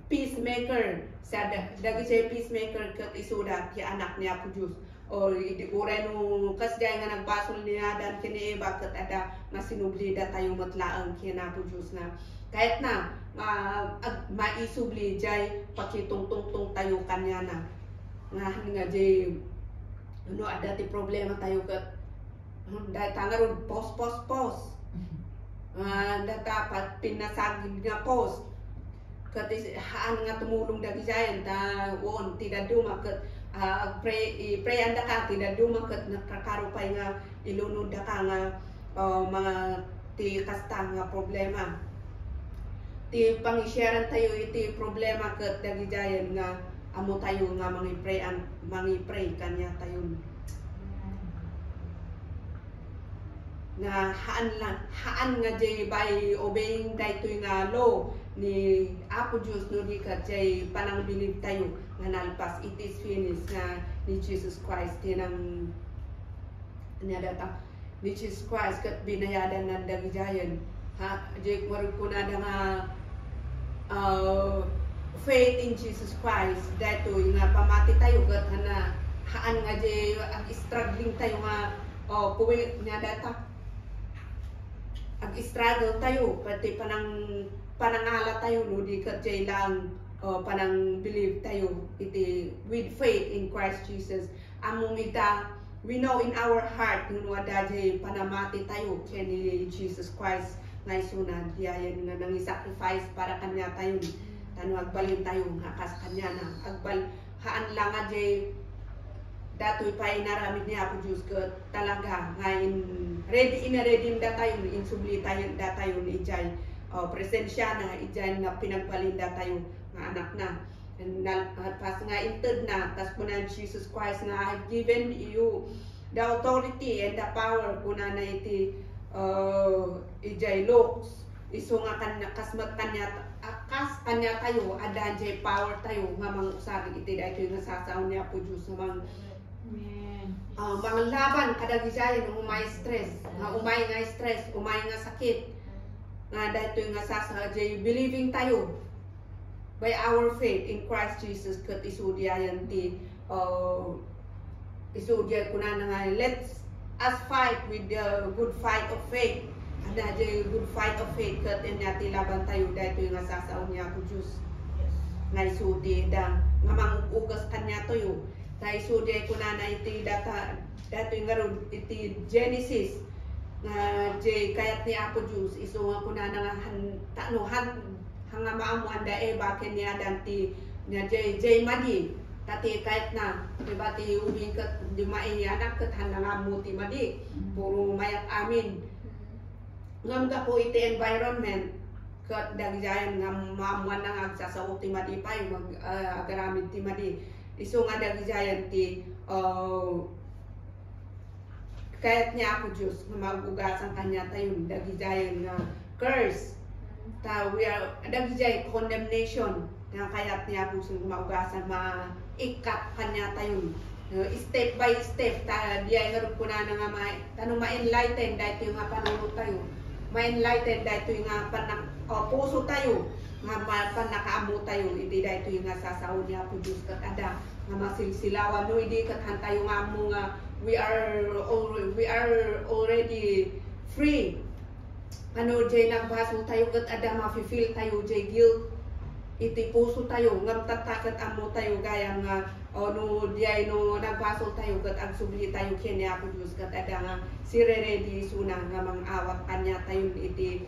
peacemaker sa dagijay peacemaker ket isuda ti anak ni Apo Diyos o ureno kasjay nga nagbasol niya dan kini bakit ada nga sinublida tayo matlaang kina Apo Diyos nga kahit na maisubli jay pakitungtungtong tayo kanya na nga jay ano ada ti problema tayo ket dahil tangarod pos dapat pinasagid nga post ket haan nga tumulong dagijayan ta won tidak duma ket pray anda ka tidak duma ket nakakarupay nga ilunod da ka nga mga ti kasta nga problema ti pangisharean tayo iti problema ket dagijayan nga amo tayo nga mangi-pray kanya tayo nga haan nga jay by obeying daytoy nga law ni Apo Diyos no di ka jay panang bilib tayo nga nalpas it is finished nga ni Jesus Christ tinang nadata ni Jesus Christ kat binayadan na dagijayan ha jay marug kunada nga faith in Jesus Christ daytoy nga pamati tayo kat na haan nga jay struggling tayo nga puwi nga data ag-struggle tayo pati panangala tayo no di ket jay lang panang believe tayo iti with faith in Christ Jesus among ita we know in our heart no ada jay panamati tayo kani Jesus Christ nga isunan diayan nga nang sacrifice para kanya tayo tanu agbalin tayo nga kas kanya na agbal haan lang jay datoy pa inaramid niya po Diyos ko talaga ngayon ready da tayo insubli tayo da tayo ni ijay presensya na ijay nga pinagpalinda tayo nga anak na pas nga inted na tas kunan Jesus Christ nga I have given you the authority and the power kunan na iti ijay looks iso nga kasmat kanya tayo ada jay power tayo nga mangusari iti dahito yung nasasaon niya po Diyos nga mga laban kada gisayan umay stress nga umay nga stress umay nga sakit nga dahito yung nasasaon jay believing tayo by our faith in Christ Jesus kat isudyayan ti isudya kunan nga let's us fight with the good fight of faith. Ada jay good fight of faith kat inyati laban tayo dahito yung nasasaon niya po Diyos nga isudi da nga mangugas kanya tayo ta isudi kunan na iti data dato yung ngaron iti Genesis nga jay kayat ni Apo Diyos iso nga kunan nga hanga maamuan da bakin niya danti niya jay madi tati kahit na diba ti ubing kat di maiyanak kat handa nga muti madi puro mayat amin ngam ka po iti environment kat dagjayan nga maamuan na agsasaw ti madi pa yung agaramid ti madi iso nga dagjayan ti kahit niya Ako Diyos nga magugasan kanya tayo dagjayan nga curse ta we are dagjay condemnation nga kayat niya po sung maugasan maikat kanya tayo step by step ta diay nga ko na nga tanong ma-enlighten dahito yung nga panunod tayo ma-enlighten dahito yung nga puso tayo nga panakaamo tayo hindi dahito yung nga sasaon niya po Diyos kat ada nga masilsilawan no hindi kat hantayo nga mo nga we are already free ano jay nagbaso tayo kat ada ma-feel tayo jay guilt iti puso tayo ngam tatakat amo tayo gaya nga no diay no nagbaso tayo kat agsubli tayo kenya Ako Diyos kat ada nga sireredi suna nga mangawat kanya tayo iti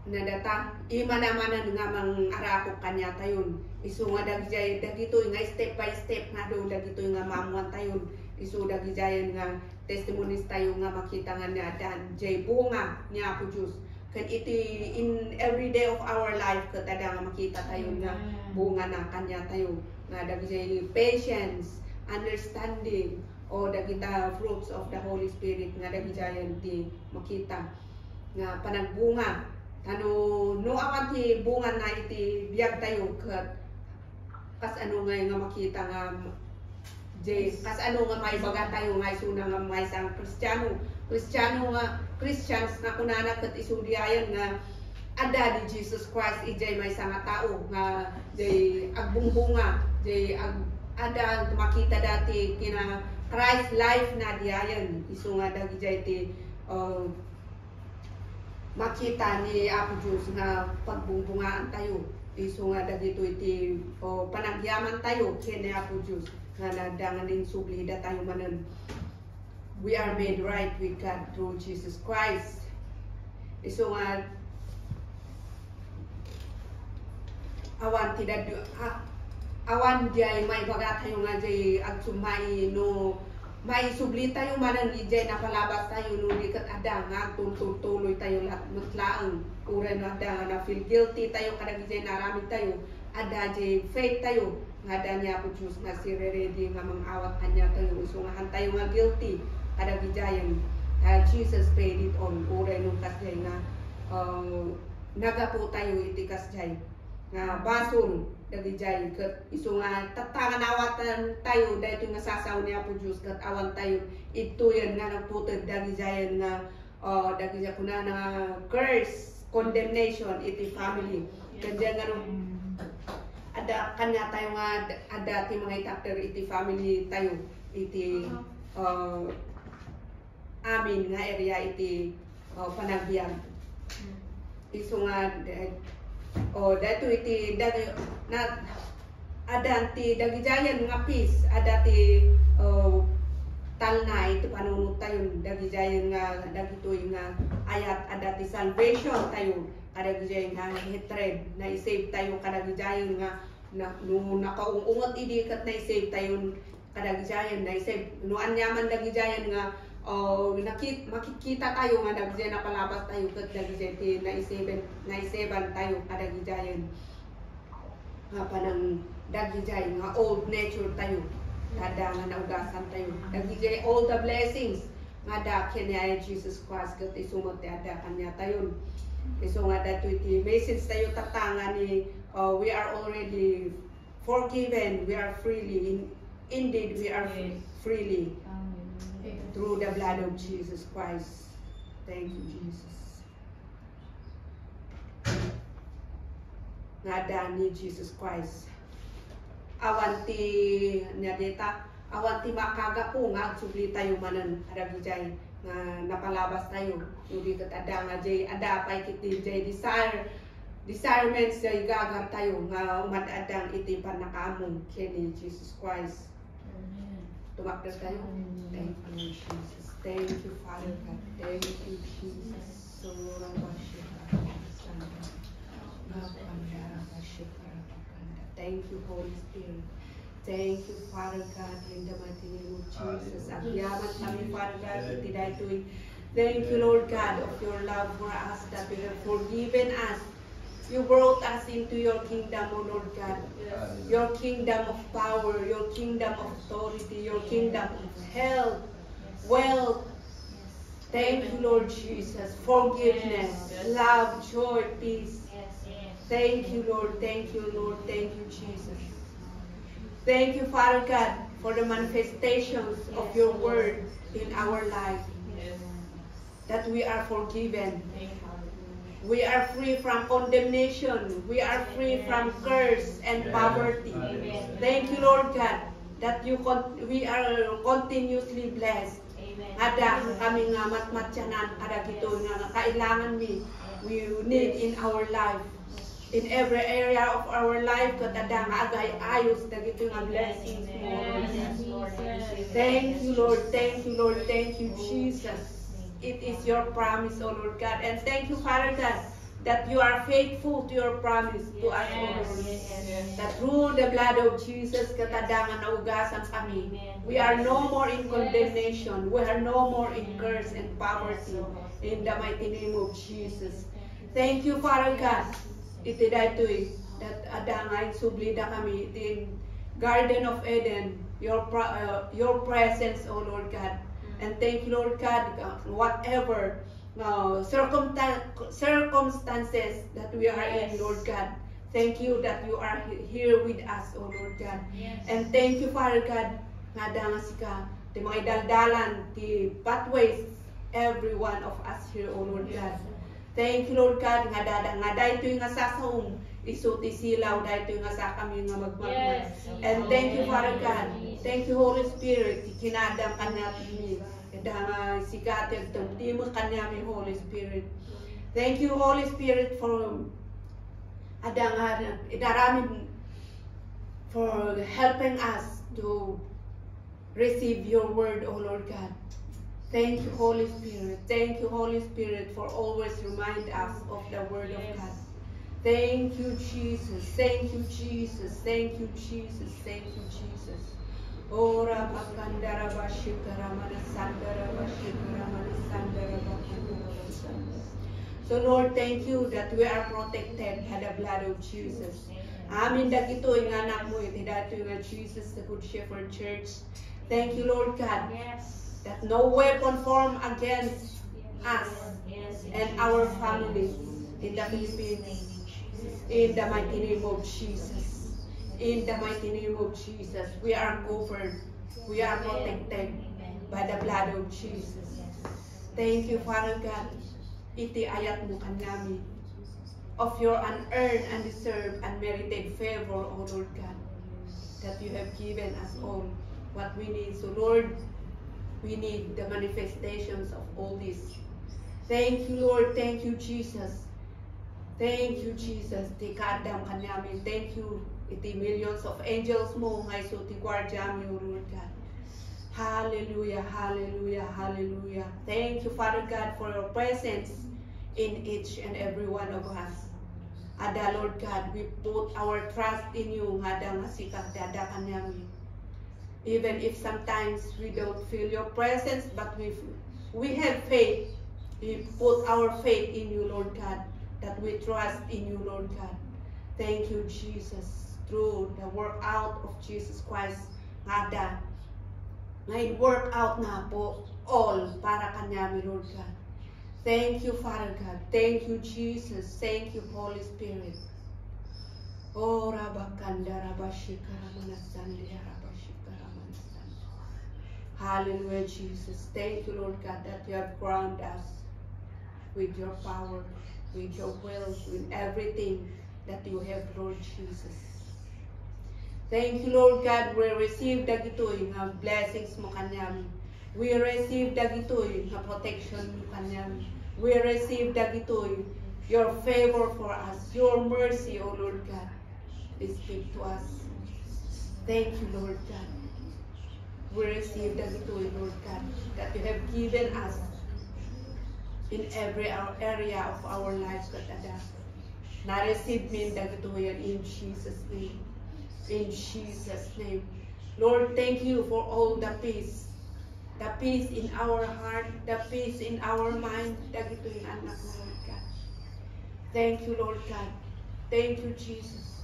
nadata imana-manan nga mangarakok kanya tayo iso nga dagjay dagito nga step by step nga do dagito nga mamuan tayo iso dagjayan nga testimonies tayo nga makita nga na dan jay bunga niya Ako Diyos kan iti in every day of our life kat ada nga makita tayo nga bunga na kanya tayo nga dagjay patience understanding o dagita fruits of the Holy Spirit nga dagjayan ti makita nga panagbunga no awan ti bunga na iti biyag tayo kat kas ano nga makita nga kas ano nga may baga tayo nga isuna nga may isang Christians na kunana kat isudyayan nga ada ni Jesus Christ ijay may isang tao nga jay agbungbunga jay ada makita dati kina Christ life na diayan isu nga dagi jay ti makita ni Apo Diyos nga pagbungbungaan tayo isu nga dagito iti panagyaman tayo kini Apo Diyos nga nagdangan din sublida tayo manan we are made right with God through Jesus Christ isu nga awan tidak awan diay may baga tayo nga jay agsumay no may subli tayo manan ijay napalabas tayo no di kat ada nga tuloy tayo matlaang uray no ada na feel guilty tayo kada ijay naramid tayo ada jay faith tayo nga ada niya po Diyos nga sireredi nga mangawat kanya tayo usungahan tayo nga guilty kada gijayan Jesus paid it all uray no kasjay nga nagapo tayo iti kasjay nga basol dagijay ket isu nga tatangan awatan tayo dayto nga sasaw niya po Diyos ket awan tayo ituyan nga nagputod dagijayan nga dagijay kuna nga curse condemnation iti family kadya nga ada kanya tayo nga ada ti mga itakter iti family tayo iti amin nga area iti panagbiag isu nga dato iti na ada ti dagijayan nga peace ada ti talna iti panunod tayo dagijayan nga dagito nga ayat ada ti salvation tayo kada gijayan nga hatred na isave tayo kada gijayan nga no nakaungungot idi kat na-save tayon kadagjayan na-save nuan yaman dagjayan nga makikita tayo nga dagjayan napalabas tayo kat dagjayan na-save tayo kadagjayan nga panang dagjayan nga old nature tayo kada nga naugasan tayo dagjayan all the blessings nga da kanya Jesus Christ kat isumot ada kanya tayon so nga dato iti message tayo tatanga ni we are already forgiven, we are freely, indeed we are freely through the blood of Jesus Christ. Thank you, Jesus. Ngada ni Jesus Christ. Awanti nyadeta, awanti makaga po nga subli tayo manan adagijay nga napalabas tayo. Hindi kat ada nga jay ada pay kiti jay desirements jay gagar tayo nga umadadang iti panakamong kini Jesus Christ. Tumakdas tayo. Thank you, Jesus. Thank you, Father God. Thank you, Jesus. So, thank you, Holy Spirit. Thank you, Father God, in the mighty name of Jesus. Agyaman kami, Father God, itiday tuwing. Thank you, Lord God, of your love for us, that you have forgiven us. You brought us into your kingdom, O Lord God. Your kingdom of power, your kingdom of authority, your kingdom of health, wealth. Thank you, Lord Jesus. Forgiveness, love, joy, peace. Thank you, Lord. Thank you, Lord. Thank you, Jesus. Thank you, Father God, for the manifestations of your word in our life. That we are forgiven. We are free from condemnation. We are free from curse and poverty. Thank you, Lord God, that we are continuously blessed. Ada kami nga matmatyanan, ada gito nga kailangan we need in our life. In every area of our life, kat ada nga agay ayos, dagito nga blessings mo. Thank you, Lord. Thank you, Lord. Thank you, Jesus. It is your promise, O Lord God. And thank you, Father God, that you are faithful to your promise to us, O Lord. That through the blood of Jesus, katadangan na ugasan kami. We are no more in condemnation. We are no more in curse and poverty. In the mighty name of Jesus. Thank you, Father God. Iti daytoy that adangan sublida kami in Garden of Eden. Your presence, O Lord God. And thank you, Lord God, whatever circumstances that we are in, Lord God. Thank you that you are here with us, O Lord God. And thank you, Father God, nga dangas ka, ti mga idaldalan, ti pathways, every one of us here, O Lord God. Thank you, Lord God, nga daytoy nga sasaong, isuti silaw, daytoy nga sa kami nga magmagmag. And thank you, Father God. Thank you, Holy Spirit, kinadam ka natin nga sigatag tagtimos kanya mi Holy Spirit. Thank you, Holy Spirit, for for helping us to receive your word, O Lord God. Thank you, Holy Spirit. Thank you, Holy Spirit, for always remind us of the word of God. Thank you, Jesus. Thank you, Jesus. Thank you, Jesus. Thank you, Jesus. Ora bakandara bashikara manasandara bashikara manasandara bashikara. So Lord, thank you that we are protected by the blood of Jesus. Amin dagito yung anak mo iti dato yung Jesus, the Good Shepherd Church. Thank you, Lord God, that no weapon formed against us and our families in the Philippines. In the mighty name of Jesus. In the mighty name of Jesus, we are covered, we are protected by the blood of Jesus. Thank you, Father God. Iti ayat mo kanami of your unearned, undeserved, unmerited favor, O Lord God, that you have given us all what we need. So Lord, we need the manifestations of all this. Thank you, Lord. Thank you, Jesus. Thank you, Jesus. Tikadam kanami. Thank you. Iti millions of angels mo ngay so ti guardiami, O Lord God. Hallelujah, hallelujah, hallelujah. Thank you, Father God, for your presence in each and every one of us. Ada Lord God, we put our trust in you. Ada nga sikat dada kanyang. Even if sometimes we don't feel your presence, but we have faith. We put our faith in you, Lord God, that we trust in you, Lord God. Thank you, Jesus. Through the work out of Jesus Christ, ada. May work out na po all para kanyami, Lord God. Thank you, Father God. Thank you, Jesus. Thank you, Holy Spirit. Oh, Rabakanda, Rabashikara, Manasandi, Rabashikara, Manasandi. Hallelujah, Jesus. Thank you, Lord God, that you have crowned us with your power, with your will, with everything that you have, Lord Jesus. Thank you, Lord God. We receive dagitoy nga blessings mo kanyami. We receive dagitoy nga protection mo kanyami. We receive dagitoy your favor for us, your mercy, O Lord God. Please speak to us. Thank you, Lord God. We receive dagitoy, Lord God, that you have given us in every area of our lives, God. Na-receive me dagitoy in Jesus' name. In Jesus' name. Lord, thank you for all the peace in our heart, the peace in our mind. Dagito yung anak mo, Lord God. Thank you, Lord God. Thank you, Jesus.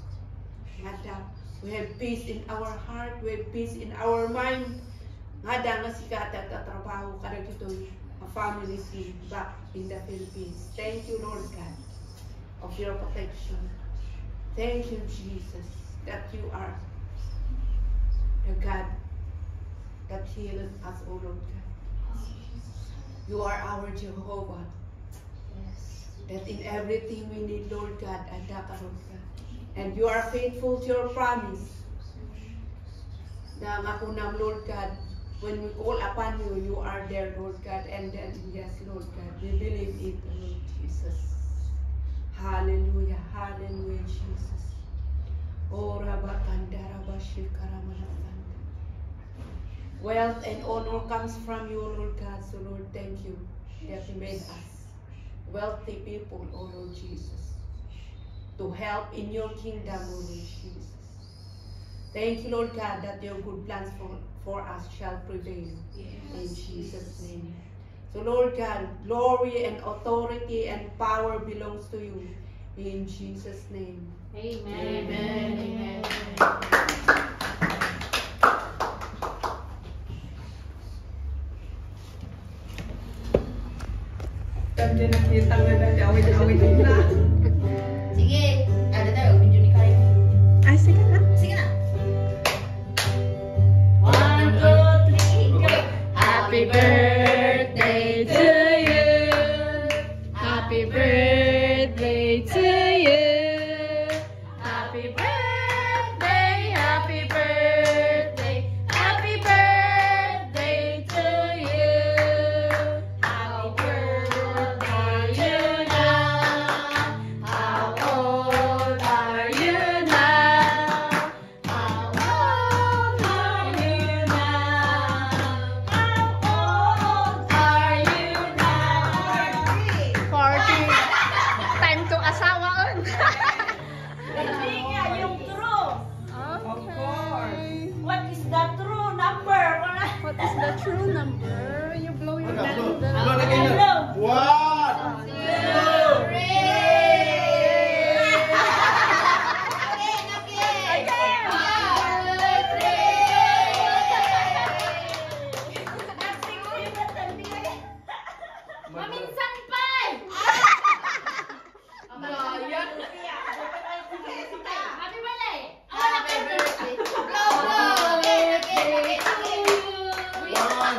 Ngada, we have peace in our heart, we have peace in our mind. Ngada nga sikata at trabaho ka dagito a family back in the Philippines. Thank you, Lord God, of your protection. Thank you, Jesus, that you are the God that healeth us, O Lord God. You are our Jehovah. That in everything we need, Lord God, ada ka, Lord God. And you are faithful to your promise. Na ngakunam, Lord God, when we call upon you, you are there, Lord God. And then, yes, Lord God, we believe it, Lord Jesus. Hallelujah, hallelujah, Jesus. Oh, Rabakanda, Rabashikara, Manasanda. Wealth and honor comes from you, Lord God. So, Lord, thank you that you made us wealthy people, O Lord Jesus, to help in your kingdom, O Lord Jesus. Thank you, Lord God, that your good plans for us shall prevail. In Jesus' name. So, Lord God, glory and authority and power belongs to you. In Jesus' name.
Amen.
Amen. Amen.
Tanda nakita nga na awit-awit na.
Sige, ada tayo video ni Karen.
Ah, sige na.
Sige na.
1, 2, 3, go!
Happy birthday to you. Happy birthday to you. Happy birthday, happy birthday, happy birthday to you. How old are you now? How old are you now? How old are you now? How old are you now? 40. Time to asawaon.
Hindi nga yung true.
Of course.
What is the true number?
What is the true number? You blow your candle.
Hello.
One,
Maminsan pa eh. Happy birthday. Happy birthday. Blow, blow. Again.
one.